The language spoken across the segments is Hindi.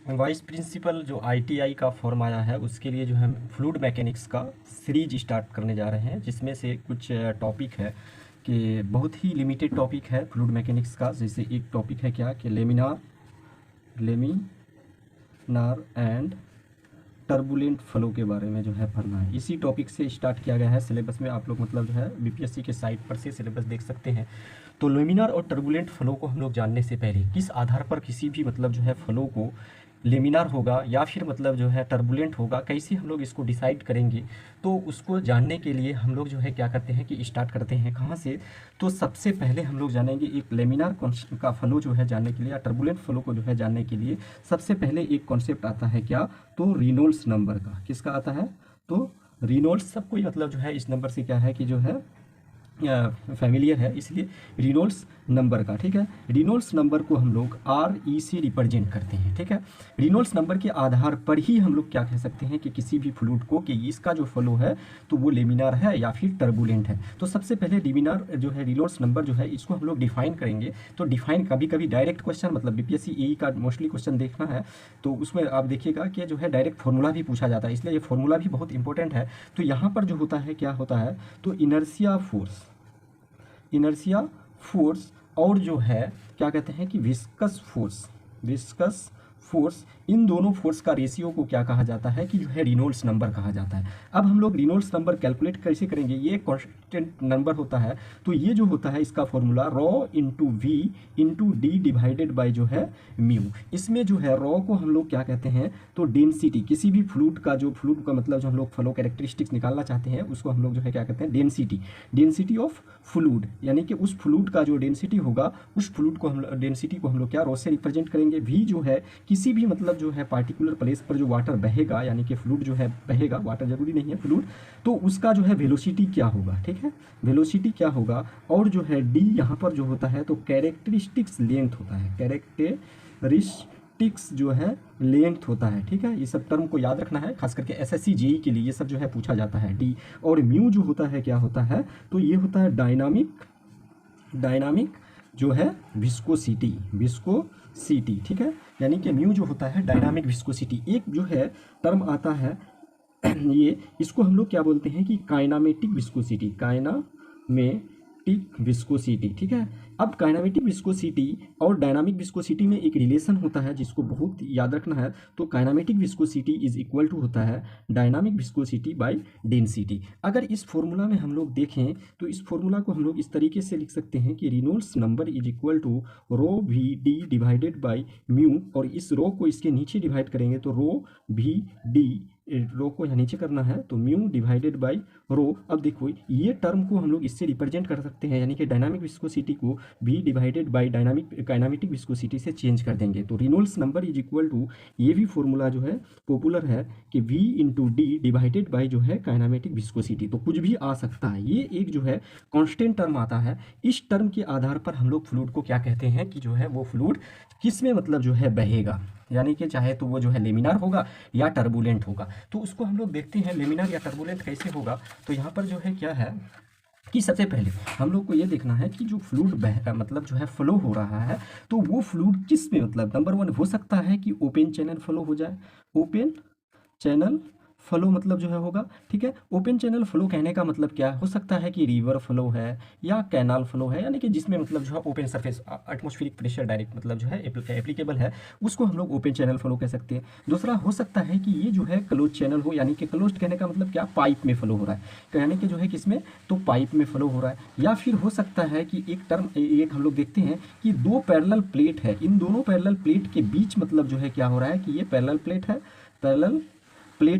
वाइस प्रिंसिपल जो आईटीआई का फॉर्म आया है उसके लिए जो है फ्लूइड मैकेनिक्स का सीरीज स्टार्ट करने जा रहे हैं, जिसमें से कुछ टॉपिक है कि बहुत ही लिमिटेड टॉपिक है फ्लूइड मैकेनिक्स का। जैसे एक टॉपिक है क्या कि लेमिनार एंड टर्बुलेंट फ्लो के बारे में जो है पढ़ना है। इसी टॉपिक से स्टार्ट किया गया है सिलेबस में। आप लोग मतलब जो है बीपीएससी के साइट पर से सिलेबस देख सकते हैं। तो लेमिनार और टर्बुलेंट फ्लो को हम लोग जानने से पहले किस आधार पर किसी भी मतलब जो है फ्लो को लेमिनार होगा या फिर मतलब जो है टर्बुलेंट होगा, कैसे हम लोग इसको डिसाइड करेंगे, तो उसको जानने के लिए हम लोग जो है क्या करते हैं कि स्टार्ट करते हैं कहाँ से। तो सबसे पहले हम लोग जानेंगे एक लेमिनार का फ्लो जो है जानने के लिए या टर्बुलेंट फ्लो को जो है जानने के लिए सबसे पहले एक कॉन्सेप्ट आता है क्या, तो रेनॉल्ड्स नंबर का। किसका आता है, तो रेनॉल्ड्स। सब कोई मतलब जो है इस नंबर से क्या है कि जो है फैमिलियर है, इसलिए रेनॉल्ड्स नंबर का। ठीक है, रेनॉल्ड्स नंबर को हम लोग आर ई से रिप्रेजेंट करते हैं। ठीक है, रेनॉल्ड्स नंबर के आधार पर ही हम लोग क्या कह सकते हैं कि किसी भी फ्लूइड को कि इसका जो फ्लो है तो वो लेमिनार है या फिर टर्बुलेंट है। तो सबसे पहले लेमिनार जो है रेनॉल्ड्स नंबर जो है इसको हम लोग डिफाइन करेंगे। तो डिफाइन कभी कभी डायरेक्ट क्वेश्चन मतलब बीपीएससी ई का मोस्टली क्वेश्चन देखना है तो उसमें आप देखिएगा कि जो है डायरेक्ट फॉर्मूला भी पूछा जाता है, इसलिए ये फॉर्मूला भी बहुत इंपॉर्टेंट है। तो यहाँ पर जो होता है क्या होता है, तो इनर्शिया फोर्स और जो है क्या कहते हैं कि विस्कस फोर्स, इन दोनों फोर्स का रेशियो को क्या कहा जाता है कि जो है रेनॉल्ड्स नंबर कहा जाता है। अब हम लोग रेनॉल्ड्स नंबर कैलकुलेट कैसे करेंगे, ये कांस्टेंट नंबर होता है। तो ये जो होता है इसका formula rho into v into d divided by जो है म्यू। इसमें जो है रॉ को हम लोग क्या कहते हैं, तो डेंसिटी, किसी भी फ्लूइड का मतलब जो हम लोग फ्लो कैरेक्टरिस्टिक्स निकालना चाहते हैं उसको हम लोग जो है क्या कहते हैं, डेंसिटी ऑफ फ्लूइड, यानी कि उस फ्लूइड का जो डेंसिटी होगा उस फ्लूइड को हम डेंसिटी को हम लोग क्या रॉ से रिप्रेजेंट करेंगे। वी जो है किसी भी मतलब जो है पार्टिकुलर प्लेस पर जो वाटर बहेगा, यानी कि फ्लूइड जो है बहेगा, वाटर जरूरी नहीं है फ्लूइड, तो उसका जो है वेलोसिटी क्या होगा। ठीक है, वेलोसिटी क्या होगा, और जो है डी यहाँ पर जो होता है तो कैरेक्टरिस्टिक्स लेंथ होता है, कैरेक्टरिस्टिक्स जो है लेंथ होता है। ठीक है, ये सब टर्म को याद रखना है, खास करके एसएससी जेई के लिए ये सब जो है पूछा जाता है। डी और म्यू जो होता है क्या होता है, तो ये होता है डायनामिक जो है विस्कोसिटी। ठीक है, यानी कि म्यू जो होता है डायनामिक विस्कोसिटी। एक जो है टर्म आता है ये, इसको हम लोग क्या बोलते हैं कि काइनामेटिक विस्कोसिटी। ठीक है, अब काइनामेटिक विस्कोसिटी और डायनामिक विस्कोसिटी में एक रिलेशन होता है जिसको बहुत याद रखना है। तो kinematic viscosity is equal to होता है डायनामिक विस्कोसिटी बाय डेंसिटी। अगर इस फॉर्मूला में हम लोग देखें तो इस फॉर्मूला को हम लोग इस तरीके से लिख सकते हैं कि Reynolds number is equal to rho v d divided by mu, और इस रो को इसके नीचे डिवाइड करेंगे तो रो वी डी, रो को यहाँ नीचे करना है तो म्यू डिवाइडेड बाय रो। अब देखो ये टर्म को हम लोग इससे रिप्रेजेंट कर सकते हैं, यानी कि डायनामिक विस्कोसिटी को v divided by kinematic viscosity से चेंज कर देंगे। तो Reynolds number is equal to, ये भी फॉर्मूला जो है पॉपुलर है कि v into d divided by जो है काइनामेटिक विस्कोसिटी। तो कुछ भी आ सकता है, ये एक जो है कांस्टेंट टर्म आता है। इस टर्म के आधार पर हम लोग फ्लूइड को क्या कहते हैं कि जो है वो फ्लूइड किस में मतलब जो है बहेगा, यानी कि चाहे तो वो जो है लेमिनार होगा या टर्बुलेंट होगा। तो उसको हम लोग देखते हैं लेमिनार या टर्बुलेंट कैसे होगा। तो यहाँ पर जो है क्या है कि सबसे पहले हम लोग को ये देखना है कि जो फ्लूइड मतलब जो है फ्लो हो रहा है तो वो फ्लूइड किस में, मतलब नंबर वन हो सकता है कि ओपन चैनल फ्लो हो जाए, ओपन चैनल फ्लो मतलब जो है होगा। ठीक है, ओपन चैनल फ्लो कहने का मतलब क्या हो सकता है कि रिवर फ्लो है या कैनाल फ्लो है, यानी कि जिसमें मतलब जो है open surface atmospheric pressure direct मतलब जो है एप्लीकेबल है, उसको हम लोग ओपन चैनल फ्लो कह सकते हैं। दूसरा हो सकता है कि ये जो है क्लोज चैनल हो, यानी कि क्लोज कहने का मतलब क्या, पाइप में फ्लो हो रहा है, तो यानी कि जो है किसमें, तो पाइप में फ्लो हो रहा है। या फिर हो सकता है कि एक हम लोग देखते हैं कि दो पैरेलल प्लेट है, इन दोनों पैरेलल प्लेट के बीच मतलब जो है क्या हो रहा है कि ये पैरेलल प्लेट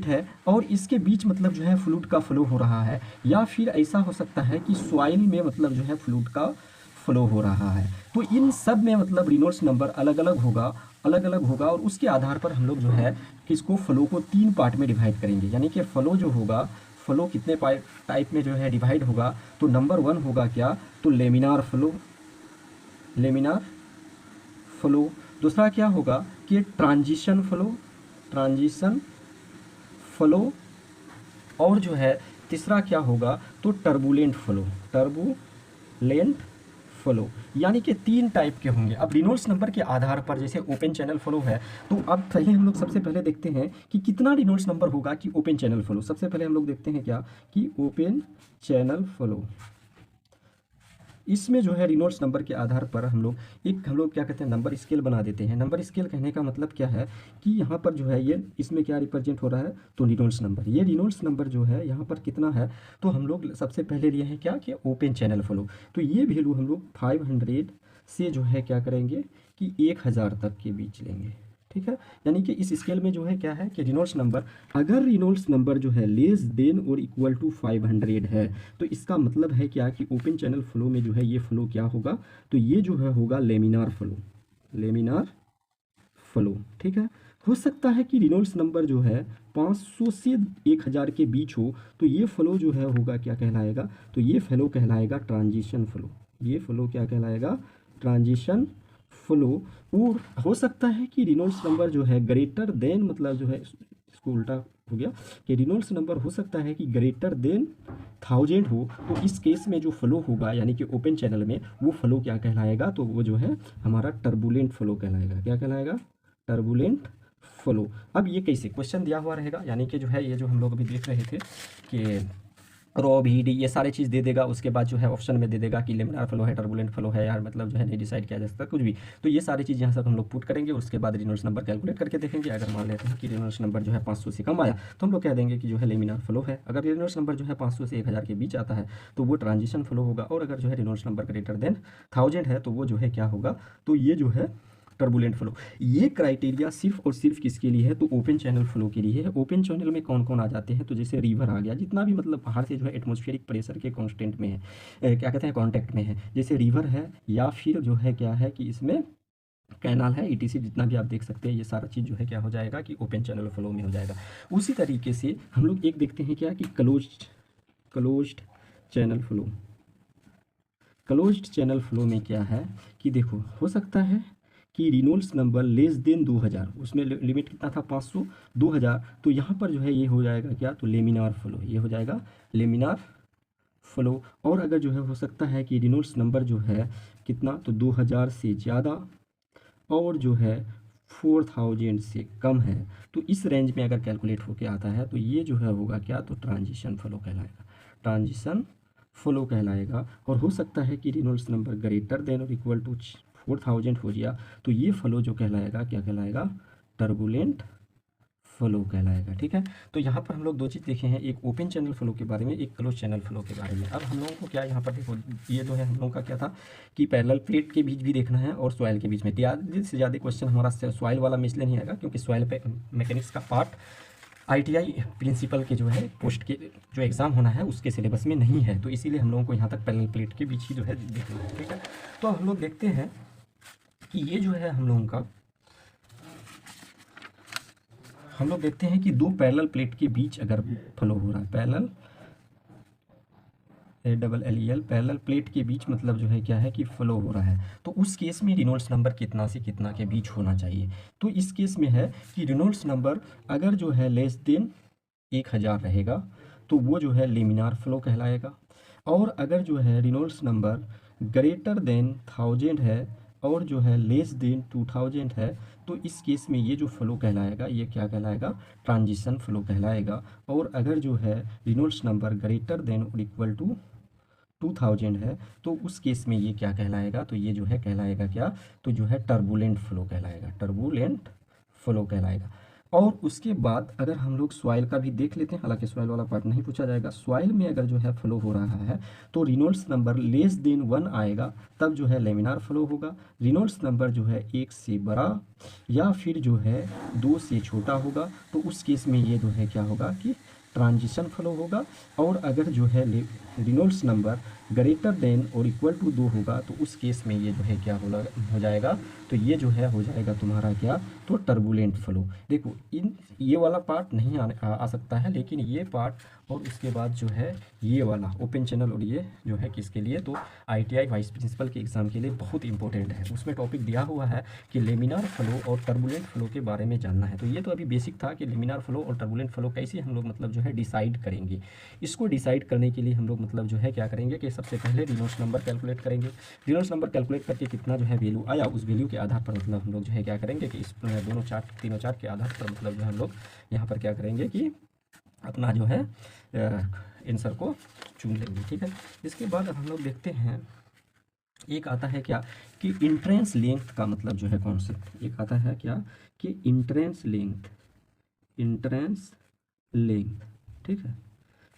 है और इसके बीच मतलब जो है फ्लूइड का फ्लो हो रहा है। या फिर ऐसा हो सकता है कि सॉइल में मतलब जो है फ्लूइड का फ्लो हो रहा है। तो इन सब में मतलब रेनॉल्ड्स नंबर अलग अलग होगा और उसके आधार पर हम लोग जो है किसको, फ्लो को तीन पार्ट में डिवाइड करेंगे, यानी कि फ्लो जो होगा, फ्लो कितने टाइप में जो है डिवाइड होगा। तो नंबर वन होगा क्या, तो लेमिनार फ्लो। दूसरा क्या होगा कि ट्रांजिशन फ्लो, और जो है तीसरा क्या होगा तो टर्बुलेंट फ्लो, यानी कि 3 टाइप के होंगे। अब रेनॉल्ड्स नंबर के आधार पर जैसे ओपन चैनल फ्लो है, तो अब पहले हम लोग सबसे पहले देखते हैं कि कितना रेनॉल्ड्स नंबर होगा कि ओपन चैनल फ्लो। सबसे पहले हम लोग देखते हैं क्या कि ओपन चैनल फ्लो, इसमें जो है रेनॉल्ड्स नंबर के आधार पर हम लोग क्या कहते हैं, नंबर स्केल बना देते हैं। नंबर स्केल कहने का मतलब क्या है कि यहाँ पर जो है ये इसमें क्या रिप्रेजेंट हो रहा है, तो रेनॉल्ड्स नंबर। ये रेनॉल्ड्स नंबर जो है यहाँ पर कितना है, तो हम लोग सबसे पहले लिए हैं क्या कि ओपन चैनल फ्लो। तो ये वैल्यू हम लोग 500 से जो है क्या करेंगे कि 1000 तक के बीच लेंगे, ठीक है। यानी कि इस स्केल में जो है क्या है कि रेनॉल्ड्स नंबर, अगर रेनॉल्ड्स नंबर जो है लेस देन और इक्वल टू 500 है, तो इसका मतलब है क्या कि ओपन चैनल फ्लो में जो है ये फ्लो क्या होगा, तो ये जो है होगा लेमिनार फ्लो, लेमिनार फ्लो, ठीक है। हो सकता है कि रेनॉल्ड्स नंबर जो है 500 से 1000 के बीच हो, तो ये फ्लो जो है होगा क्या कहलाएगा, तो ये फ्लो कहलाएगा ट्रांजिशन फ्लो। ये फ्लो क्या कहलाएगा, ट्रांजिशन फ्लो। और हो सकता है कि रेनॉल्ड्स नंबर जो है ग्रेटर देन, मतलब जो है इसको उल्टा हो गया कि रेनॉल्ड्स नंबर हो सकता है कि ग्रेटर देन 1000 हो, तो इस केस में जो फ्लो होगा यानी कि ओपन चैनल में वो फ्लो क्या कहलाएगा, तो वो जो है हमारा टर्बुलेंट फ्लो कहलाएगा। क्या कहलाएगा, टर्बुलेंट फ्लो। अब ये कैसे क्वेश्चन दिया हुआ रहेगा, यानी कि जो है ये जो हम लोग अभी देख रहे थे कि रो भी डी ये सारे चीज़ दे देगा, उसके बाद जो है ऑप्शन में दे देगा कि लेमिनार फ्लो है, टर्बुलेंट फ्लो है, यार मतलब जो है नहीं डिसाइड किया जा सकता कुछ भी। तो ये सारी चीज़ यहाँ सब हम लोग पुट करेंगे, उसके बाद रेनॉल्ड्स नंबर कैलकुलेट करके देखेंगे। अगर मान लेते हैं कि रेनॉल्ड्स नंबर जो है 500 से कम आया, तो हम लोग कह देंगे कि जो है लेमिनार फ्लो है। अगर रेनॉल्ड्स नंबर जो है 500 से 1000 के बीच आता है, तो वो ट्रांजिशन फ्लो होगा। और अगर जो है रेनॉल्ड्स नंबर ग्रेटर देन 1000 है, तो वो जो है क्या होगा, तो ये जो है टर्बुलेंट फ्लो। ये क्राइटेरिया सिर्फ और सिर्फ किसके लिए है, तो ओपन चैनल फ्लो के लिए है। ओपन चैनल में कौन कौन आ जाते हैं, तो जैसे रिवर आ गया, जितना भी मतलब बाहर से जो है एटमॉस्फेरिक प्रेशर के कांस्टेंट में है, क्या कहते हैं कांटेक्ट में है, जैसे रिवर है, या फिर जो है क्या है कि इसमें कैनाल है, ईटीसी जितना भी आप देख सकते हैं, ये सारा चीज़ जो है क्या हो जाएगा कि ओपन चैनल फ्लो में हो जाएगा। उसी तरीके से हम लोग एक देखते हैं क्या कि closed channel flow. Closed channel flow में क्या है कि देखो, हो सकता है कि रेनॉल्ड्स नंबर लेस देन 2000, उसमें लिमिट कितना था 500, 2000, तो यहाँ पर जो है ये हो जाएगा क्या, तो लेमिनार फ्लो, ये हो जाएगा लेमिनार फ्लो। और अगर जो है हो सकता है कि रेनॉल्ड्स नंबर जो है कितना, तो 2000 से ज़्यादा और जो है 4000 से कम है, तो इस रेंज में अगर कैलकुलेट होके आता है, तो ये जो है होगा क्या, तो ट्रांजिशन फ्लो कहलाएगा, ट्रांजिशन फ्लो कहलाएगा। और हो सकता है कि रेनॉल्ड्स नंबर ग्रेटर देन और इक्वल टू 4000 हो गया, तो ये फ्लो जो कहलाएगा क्या कहलाएगा, टर्बुलेंट फ्लो कहलाएगा, ठीक है। तो यहाँ पर हम लोग दो चीज़ देखे हैं, एक ओपन चैनल फ्लो के बारे में, एक क्लोज चैनल फ्लो के बारे में। अब हम लोगों को क्या यहाँ पर देखो, ये जो है हम लोगों का क्या था कि पैरेलल प्लेट के बीच भी देखना है और सॉइल के बीच में। ज़्यादा से ज़्यादा क्वेश्चन हमारा सॉइल वाला में इसलिए नहीं आएगा क्योंकि सॉइल पे मैकेनिक्स का पार्ट आईटीआई प्रिंसिपल के जो है पोस्ट के जो एग्ज़ाम होना है उसके सिलेबस में नहीं है, तो इसीलिए हम लोगों को यहाँ तक पैरेलल प्लेट के बीच ही जो है देखना है, ठीक है। तो हम लोग देखते हैं कि ये जो है हम लोग देखते हैं कि दो पैरेलल प्लेट के बीच अगर फ्लो हो रहा है, पैरेलल ALLEL पैरेलल प्लेट के बीच मतलब जो है क्या है कि फ्लो हो रहा है, तो उस केस में रेनॉल्ड्स नंबर कितना से कितना के बीच होना चाहिए। तो इस केस में है कि रेनॉल्ड्स नंबर अगर जो है लेस देन 1000 रहेगा, तो वो जो है लेमिनार फ्लो कहलाएगा। और अगर जो है रेनॉल्ड्स नंबर ग्रेटर देन 1000 है और जो है लेस देन 2000 है, तो इस केस में ये जो फ्लो कहलाएगा ये क्या कहलाएगा, ट्रांजिशन फ्लो कहलाएगा। और अगर जो है रेनॉल्ड्स नंबर ग्रेटर देन और इक्वल टू 2000 है, तो उस केस में ये क्या कहलाएगा, तो ये जो है कहलाएगा क्या, तो जो है टर्बुलेंट फ्लो कहलाएगा, टर्बुलेंट फ्लो कहलाएगा। और उसके बाद अगर हम लोग सॉइल का भी देख लेते हैं, हालांकि सॉइल वाला पार्ट नहीं पूछा जाएगा, सॉइल में अगर जो है फ्लो हो रहा है तो रेनॉल्ड्स नंबर लेस देन 1 आएगा, तब जो है लेमिनार फ्लो होगा। रेनॉल्ड्स नंबर जो है 1 से बड़ा या फिर जो है 2 से छोटा होगा, तो उस केस में ये जो है क्या होगा कि ट्रांजिशन फ्लो होगा। और अगर जो है रेनॉल्ड्स नंबर ग्रेटर देन और इक्वल टू 2 होगा, तो उस केस में ये जो है क्या हो जाएगा, तो ये जो है हो जाएगा तुम्हारा क्या, तो टर्बुलेंट फ्लो। देखो इन ये वाला पार्ट नहीं आ सकता है, लेकिन ये पार्ट और उसके बाद जो है ये वाला ओपन चैनल, और ये जो है किसके लिए, तो ITI वाइस प्रिंसिपल के एग्ज़ाम के लिए बहुत इंपॉर्टेंट है। उसमें टॉपिक दिया हुआ है कि लेमिनार फ्लो और टर्बुलेंट फ्लो के बारे में जानना है। तो ये तो अभी बेसिक था कि लेमिनार फ्लो और टर्बुलेंट फ्लो कैसे हम लोग मतलब जो है डिसाइड करेंगे। इसको डिसाइड करने के लिए हम लोग मतलब जो है क्या करेंगे कि सबसे पहले रेनॉल्ड्स नंबर कैलकुलेट करेंगे। रेनॉल्ड्स नंबर कैलकुलेट करके कितना जो है वैल्यू आया, उस वैल्यू के आधार पर मतलब हम लोग जो है क्या करेंगे कि इस दोनों चार्ट तीनों चार्ट के आधार पर मतलब जो है हम लोग यहाँ पर क्या करेंगे कि अपना जो है आंसर को चुन लेंगे। ठीक है, इसके बाद अब हम लोग देखते हैं एक आता है क्या कि इंट्रेंस लेंथ का मतलब जो है कॉन्सेप्ट। एक आता है क्या कि इंट्रेंस लेंथ, इंट्रेंस लेंथ। ठीक है,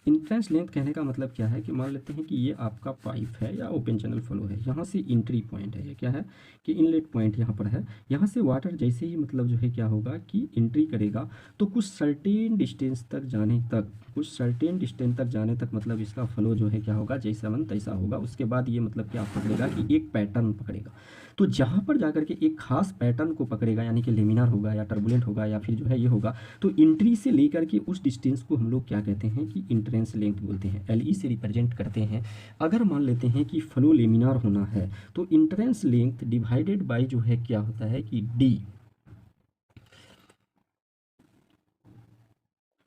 इंट्रेंस लेंथ कहने का मतलब क्या है कि मान लेते हैं कि ये आपका पाइप है या ओपन चैनल फ्लो है, यहाँ से एंट्री पॉइंट है, ये क्या है कि इनलेट पॉइंट यहाँ पर है। यहाँ से वाटर जैसे ही मतलब जो है क्या होगा कि एंट्री करेगा, तो कुछ सर्टेन डिस्टेंस तक जाने तक, कुछ सर्टेन डिस्टेंस तक जाने तक मतलब इसका फ्लो जो है क्या होगा, जैसा मन तैसा होगा। उसके बाद ये मतलब क्या पकड़ेगा कि एक पैटर्न पकड़ेगा। तो जहाँ पर जाकर के एक खास पैटर्न को पकड़ेगा, यानी कि लेमिनार होगा या टर्बुलेंट होगा या फिर जो है ये होगा, तो एंट्री से लेकर के उस डिस्टेंस को हम लोग क्या कहते हैं कि इंट्रेंस लेंथ बोलते हैं, LE से रिप्रेजेंट करते हैं। अगर मान लेते हैं कि फ्लो लेमिनार होना है तो इंट्रेंस लेंथ डिवाइडेड बाय जो है क्या होता है कि D,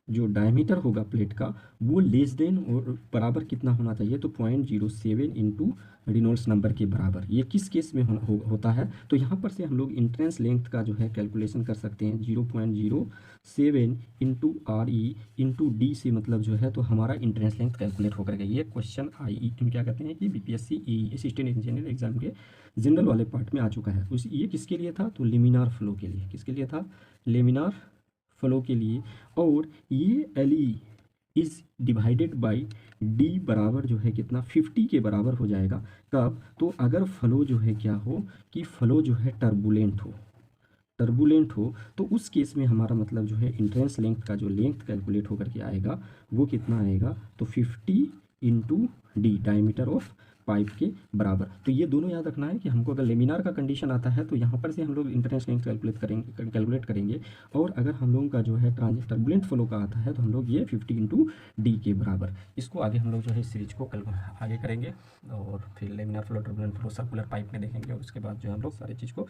जो डायमीटर होगा प्लेट का वो लेस देन और बराबर कितना होना चाहिए, तो 0.07 इंटू रेनॉल्ड्स नंबर के बराबर। ये किस केस में होता है, तो यहाँ पर से हम लोग इंट्रेंस लेंथ का जो है कैलकुलेशन कर सकते हैं 0.07 इंटू RE इंटू D से मतलब जो है तो हमारा इंट्रेंस लेंथ कैलकुलेट होकर गया। ये क्वेश्चन IE क्या कहते हैं कि BPSC असिस्टेंट इंजीनियर एग्जाम के जनरल वाले पार्ट में आ चुका है। उस ये किसके लिए था, तो लेमिनार फ्लो के लिए। किसके लिए था, लेमिनार फ्लो के लिए। और ये LE is divided by D बराबर जो है कितना 50 के बराबर हो जाएगा। कब, तो अगर फ्लो जो है क्या हो कि फ्लो जो है टर्बुलेंट हो, टर्बुलेंट हो, तो उस केस में हमारा मतलब जो है इंट्रेंस लेंथ का जो लेंथ कैलकुलेट होकर के आएगा वो कितना आएगा, तो 50 into D diameter of pipe के बराबर। तो ये दोनों याद रखना है कि हमको अगर लेमिनार का कंडीशन आता है तो यहाँ पर से हम लोग इंट्रेंस लेंथ कैलकुलेट करेंगे। और अगर हम लोगों का जो है टर्बुलेंट फ्लो का आता है तो हम लोग ये 50 इंटू D के बराबर। इसको आगे हम लोग जो है इस सीरीज को आगे करेंगे और फिर laminar flow, turbulent flow, circular pipe में देखेंगे और उसके बाद जो है हम लोग सारी चीज़ को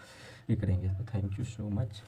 ये करेंगे। तो थैंक यू सो मच।